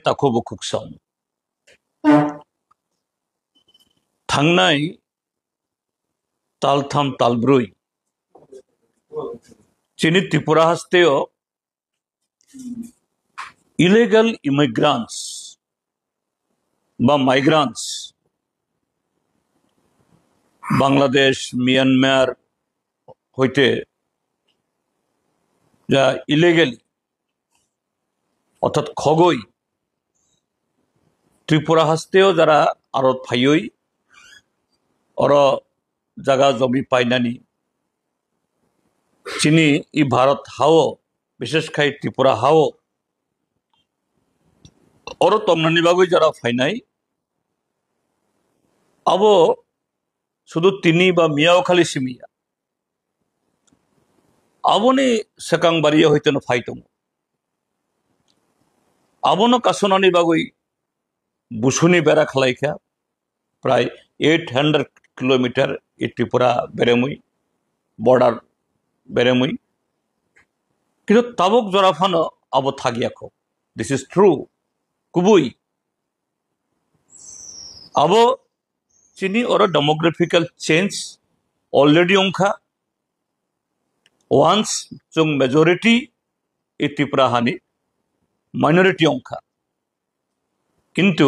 ताखौ बुखुकसम थांनाय तालथाम तालब्रै चीनी त्रिपुरा हास्तेओ इलिगेल इमिग्रान्ट्स बा माइग्रान्ट्स बांग्लादेश म्यानमार হইতে যা ইলিগেলি অর্থাৎ খগই ত্রিপুরা হাস্তেও যারা আরত ফাইয়ই অর জায়গা জমি পাইনানি চিনি ই ভারত হাও বিশেষ খাই ত্রিপুরা হাও অর তমনানি বাগুই যারা ফাইনাই আবো শুধু তিনি বা মিয়াও খালি সিমিয়া আবনি সেকাং বাড়িয়ে হইতেন ফাইতম আবনো কাসনানি বাগুই বুসুনি বেড়া খালাইখা প্রায় 800 কিলোমিটার এই ত্রিপুরা বেরেমুই বর্ডার বেরেমুই কিন্তু তাবক জরাফানো আবো থাকিয়াখো দিস ইজ ট্রু কুবুই আবো চিনি ওর ডেমোগ্রাফিক্যাল চেঞ্জ অলরেডি অংখা ওয়ান্স जों मेजॉरिटी এই ত্রিপুরা হানি মাইনরিটি অংখা কিন্তু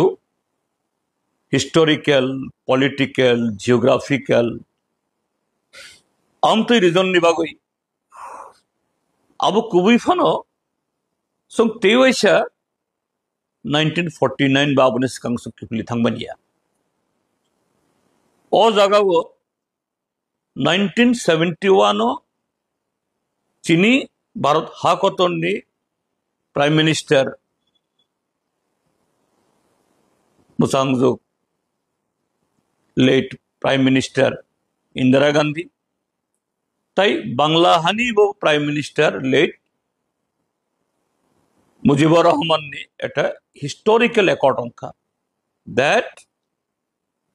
हिस्टोरिकल पॉलिटिकल जियोग्राफिकल आमतई रिजन नि बागै आबो कुबुई फानो सं तेवैसा 1949 बा आबोनि सिगां सुखिफुलि थांबानिया ओ जागावो 1971 चीनी भारत हाकतननि प्राइम मिनिस्टर मुसांगजुक late prime minister Indira Gandhi ताई बांग्ला हानि वो prime minister late Mujibur Rahman ने एटा हिस्टोरिकल एकॉर्ड अंका दैट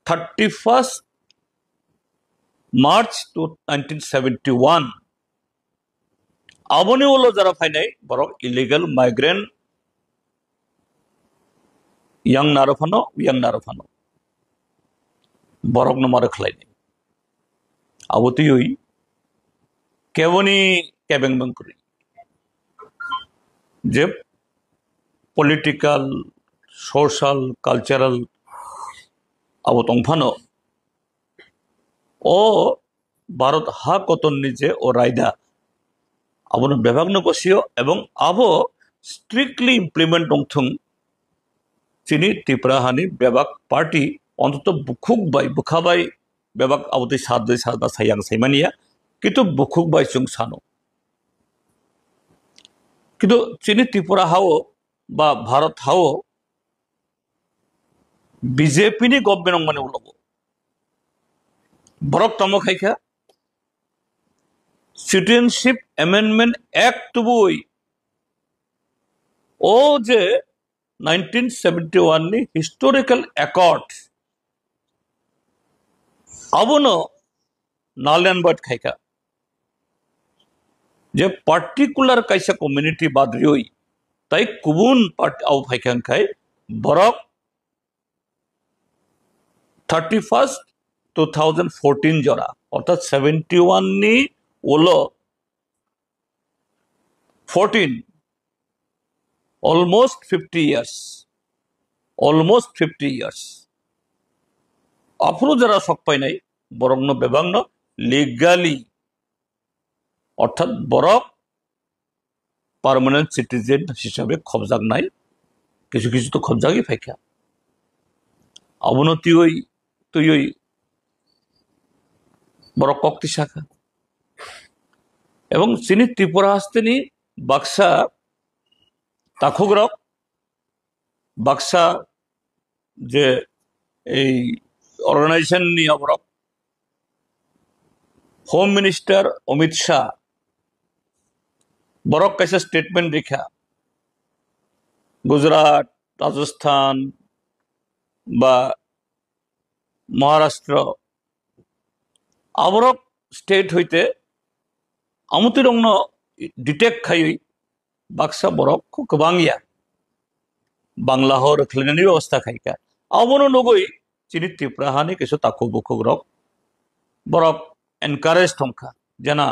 31st मार्च 1971 आबोनी ओलो जरा फाइनाय बरक illegal migrant yang narofano borok no mare khlai aboti yoi keboni kebeng bangkuri je political social cultural abotong phano o bharat ha koton nije o raida abono bebagno kosio ebong abo strictly implement dongthung चीनी त्रिपुरा हानि बेबाक party अंतत बुखुक by बुखाबाई बेबाक आवते साद सायां सैमानिया किंतु बुखुक by जों सानो किंतु चीनी त्रिपुरा हाओ बा भारत हाओ बीजेपी नि गवर्नमेंट माने उलगो बरक तमो खाइखा सिटीजनशिप अमेंडमेंट एक्ट बुई ओ जे 1971 ની हिस्टोरिकल एकॉर्ड अबनो नालन बट खाइका जे पार्टिकुलर कैसा कम्युनिटी बाद्रियोई ताई कुबुन पार्ट आउ फाइकां खाइ बरक 31st 2014 जरा अर्थात 71 नि ओलो 14 almost 50 years afro jara sok pai nai borongno bebangno legally অর্থাৎ বরক পার্মানেন্ট সিটিজেন হিসাবে খবজাক নাই কিছু কিছু তো খবজাগই ফাইকা অবনতি ওই তুই ওই বরক কক্তি শাখা এবং চিনি ত্রিপুরা হাস্তেনি বাক্সা তাখুগ্রক বাক্সা যে এই অর্গানাইজেশন নি অবরক হোম মিনিস্টার অমিত শাহ बरक कैसे स्टेटमेंट देखा गुजरात राजस्थान बा महाराष्ट्र आबरक स्टेट होते आमुतिरंगनो डिटेक्ट खाई बाक्सा बरक को गोबांगिया बांला हर खलैनायनि व्यवस्था खायका अबनो नगै चिनि तिप्राहानि किसु ताकु बुकुक रक बरक एनकारेज थंखा जना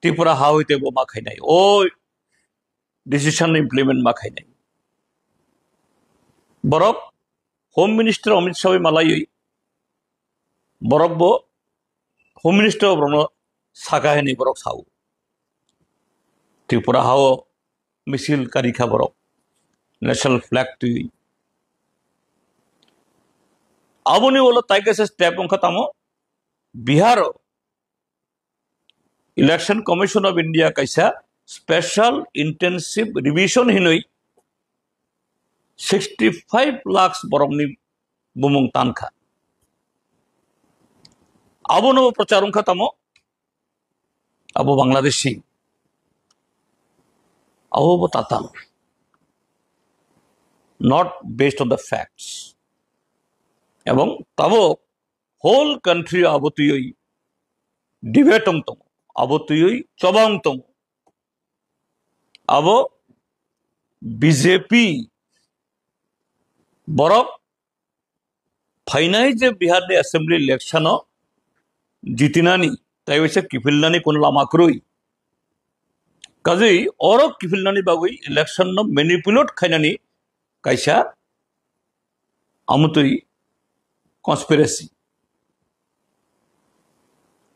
त्रिपुरा हावैते बो मा खायनाय ओ डिसिजन इमप्लिमेंट मा खायनाय बरक होम मिनिस्टर अमित शाह मालायै बरक बो होम मिनिस्टर ब्रनो सागाहेनि बरक साउ त्रिपुरा हाव मिसिल कारिखा बरक नेशनल फ्लैग तुई अबोनी बोलो ताइके स्टेप अंका तामो Bihar election commission of India कैसा स्पेशल इंटेंसिव रिविजन हिनोई 65 लाख बरमनी बुमुंग तानखा अबो नो प्रचार अंका तामो अबो बांग्लादेशी अबो बो ताता not based on the facts एवं तबो whole country अबतुई डिबेट तम अबतुई चबांग तम अब बीजेपी बरक फाइनाई जे बिहार ने असेंबली इलेक्शन जीतिनानी ताई वैसे किफिलनानी कोन लामा करुई काजै और किफिलनानी बागै इलेक्शन न मैनिपुलेट खायनानी कैसा अमुतुई कॉन्स्पिरेसी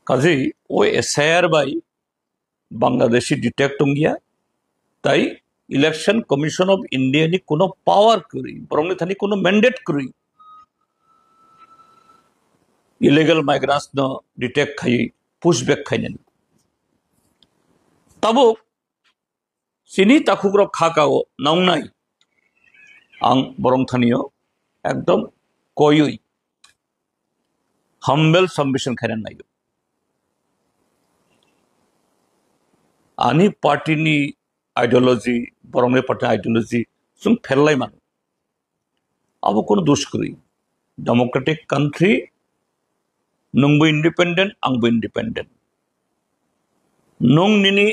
काजै ओ एसआईआर बाई बांग्लादेशी डिटेक्ट होंगिया ताई इलेक्शन कमीशन ऑफ इंडिया नि कोनो पावर करी बरंगनि थानी कोनो मैंडेट करी इलीगल माइग्रेंट्स न डिटेक्ट खाई पुशबैक खायनानी तबो सिनी ताखुग्र खाकाओ नांगनाय आं बरं थानियो एकदम कोयुई हम्बल सबमिशन खायना नायो आनी पार्टी नि आइडियोलॉजी बरंगनि पार्टी आइडियोलॉजी जों फेरलाय मान अब कोन दोष करी डेमोक्रेटिक कंट्री नंबो इंडिपेंडेंट आंबो इंडिपेंडेंट नंग निनि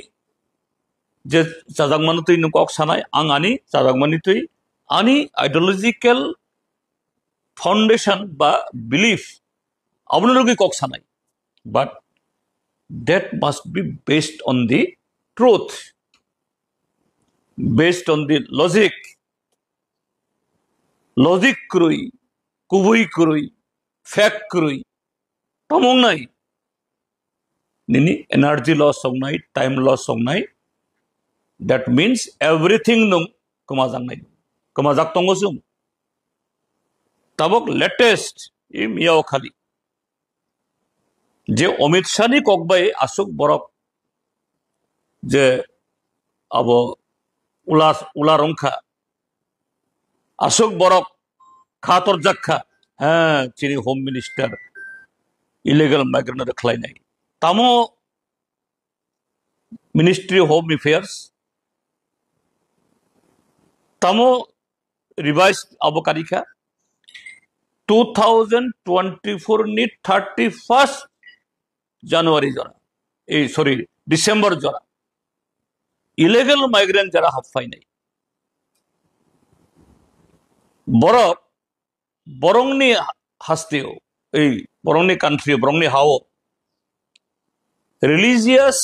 जे जाजागमानुतै नंकक सानाय आं आनी जाजागमानितै आनी आइडियोलॉजिकल फाउंडेशन बा बिलीफ अबनो लोगी कक सानाय but that must be based on the truth based on the logic krui kubui krui fact krui tamong nai nini energy loss songnai time loss songnai that means everything nung kumajang nai kumajak tongo sum tabok latest im yao khali जे अमित शाह नि ककबाई आसुक बरक जे अब उला रंखा आसुक बरक खातर जाखा हाँ चिनी home minister illegal migrant रखलायनाय तामो ministry home affairs तामो रिवाइज अब कारिखा 2024 नि 31 জানুয়ারি জরা এই সরি ডিসেম্বর জরা ইলিগাল মাইগ্রেন্ট যারা হাফাই নাই বরংনি হাস্তেও এই বরংনি কান্ট্রি বরংনি হাও রিলিজিয়াস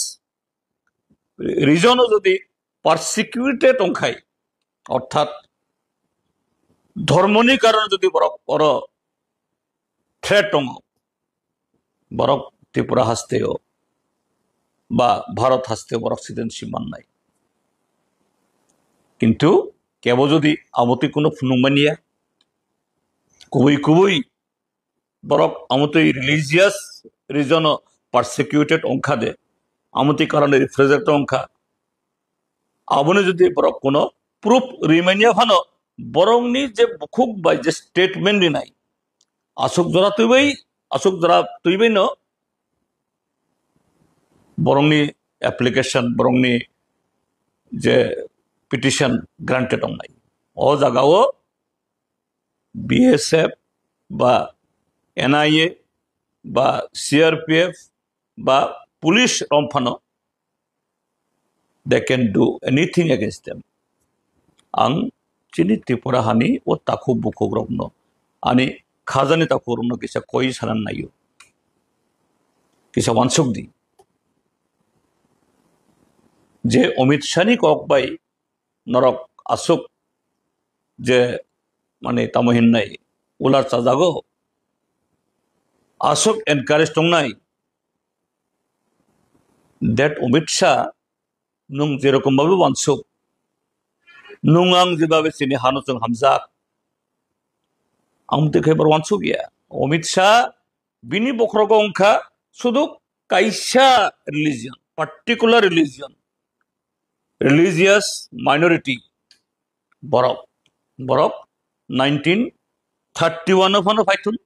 রিজনও যদি পারসিকিউটেড অংখাই অর্থাৎ ধর্মনি কারণে যদি বড় থ্রেট অঙ্গ বড় त्रिपुरा हस्ते बा भारत हस्ते बरक सिटिजनशिप माननाय किन्तु केवल जदि आमति कोनो फुनुंगमानिया कुबुई बरक आमति रिलिजियस रिजन पारसिक्यूटेड अंखा दे आमति कारण रिफ्रेजेक्ट अंखा आबने जदि बरक कोनो प्रूफ रिमाइनिया फानो बरंगनि जे बुखुक बाय जे स्टेटमेंट दिनाय आसुक जरा तुइबै न बरंगनि एप्लीकेशन बरंगनि जे पिटिशन ग्रांटेड अंनाय ओ जागाओ बीएसएफ बा एनआईए बा सीआरपीएफ बा police रंफानो they can do anything against them आं chini Tripura hani o taku buku grobno ani khazani taku grobno kisa koi sanan nayo kisa wansuk di je Omit Shah ni kok bai norok asuk je mane tamohin nai ular chajago asuk encourage tong nai that Omit Shah nung jerokom babu wansuk nungang jebabe chini hanusung hamjak amte khaybar wansuk ya Omit Shah bini bokhrogo ongkha sudu kaisa religion particular religious minority borok 1931 of Python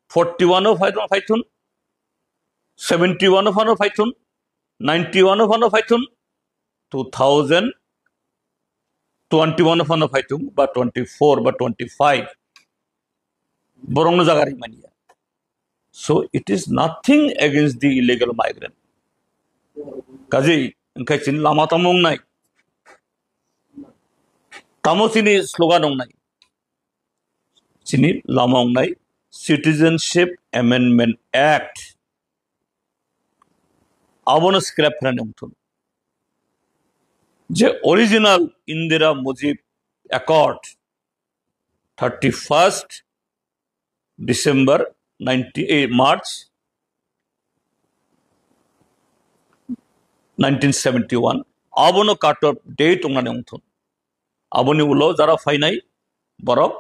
41 of Python 71 of Python 91 of Python 2021 of Python but 24 but 25 borong no jagari mania so it is nothing against the illegal migrant kaji engkai chin lama tamong nai tamosini slogan ong nai chini lama ong nai Citizenship Amendment Act abono scrap fran ongthun je original Indira Mujib Accord 31st December 98 March 1971 abono cut off date ongane ongthun aboni ulo jara fainai borok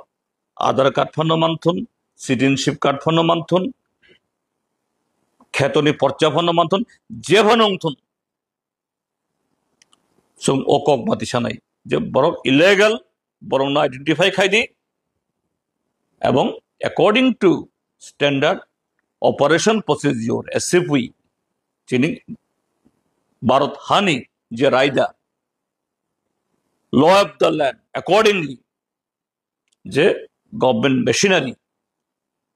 Aadhaar card phono manthun citizenship card phono manthun khetoni porcha phono manthun je phono ongthun sung okok mati sanai je borok illegal borok na identify khaidi এবং according to standard operation procedure SOP chini Bharat hani je raida law of the land accordingly je government machinery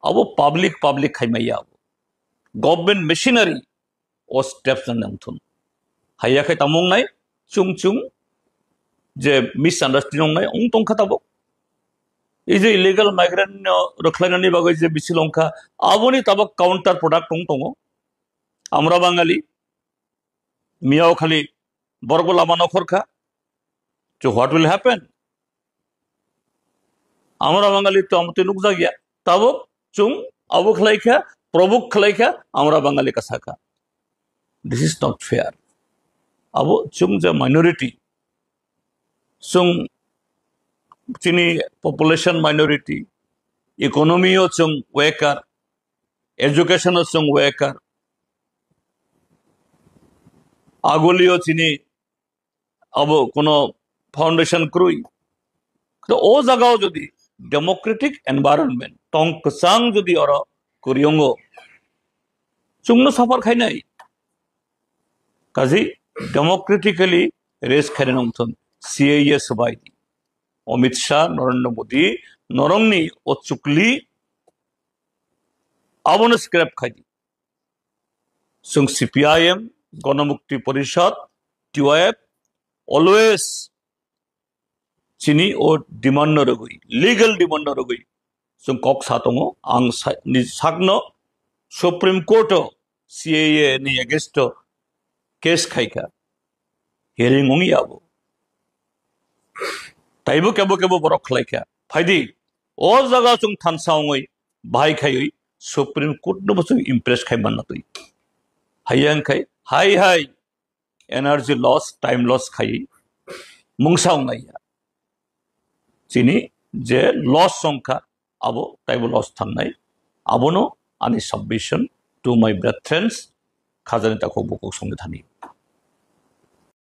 abo public khaimaya government machinery o steps namthun haya khai tamong nai chung je misunderstanding nai ong tong khatabo এই যে illegal migrant রক্ষলাইনানি বাগৈ যে বিশিলংকা আবনি তাবক counter product দङ আমরা বাঙালি Miao খালি বরগলা মানখরখা তো what will happen আমরা বাঙালি তো আমতে নুকজা গিয়া তাবক চুং আবু খলাইখা প্রভুক খলাইখা আমরা বাঙালি কাছাকা দিস ইজ নট ফেয়ার আবু চুং যে মাইনরিটি চুং chini population minority economy o chung waker education o chung waker agoli o chini abo kono foundation krui to o jagao jodi democratic environment tong ksang jodi ora kuriongo chungno safar khai nai kaji democratically race kharen omthon CAS by Omit Shah, Narendra Modi, Norongni, Ochukli, Abona scrap Khadi. Sung CPIM, Gonamukti Parishad, TYF, always Chini or demand norogui, legal demand norogui. Sung Cox Hatongo, Ang Sagno, Supreme Court, CAA, ni against case Kaika, hearing Ongiabo. Taibu kebo borok khlaika phaidi o jaga chung thansaungoi bhai khaioi Supreme Court no bosung impress khai banna tui hayang khai hai energy loss time loss khai mungsaung naiya chini je loss songkha abo taibu loss thangnai abono ani submission to my brethren khazani takho bukok songithani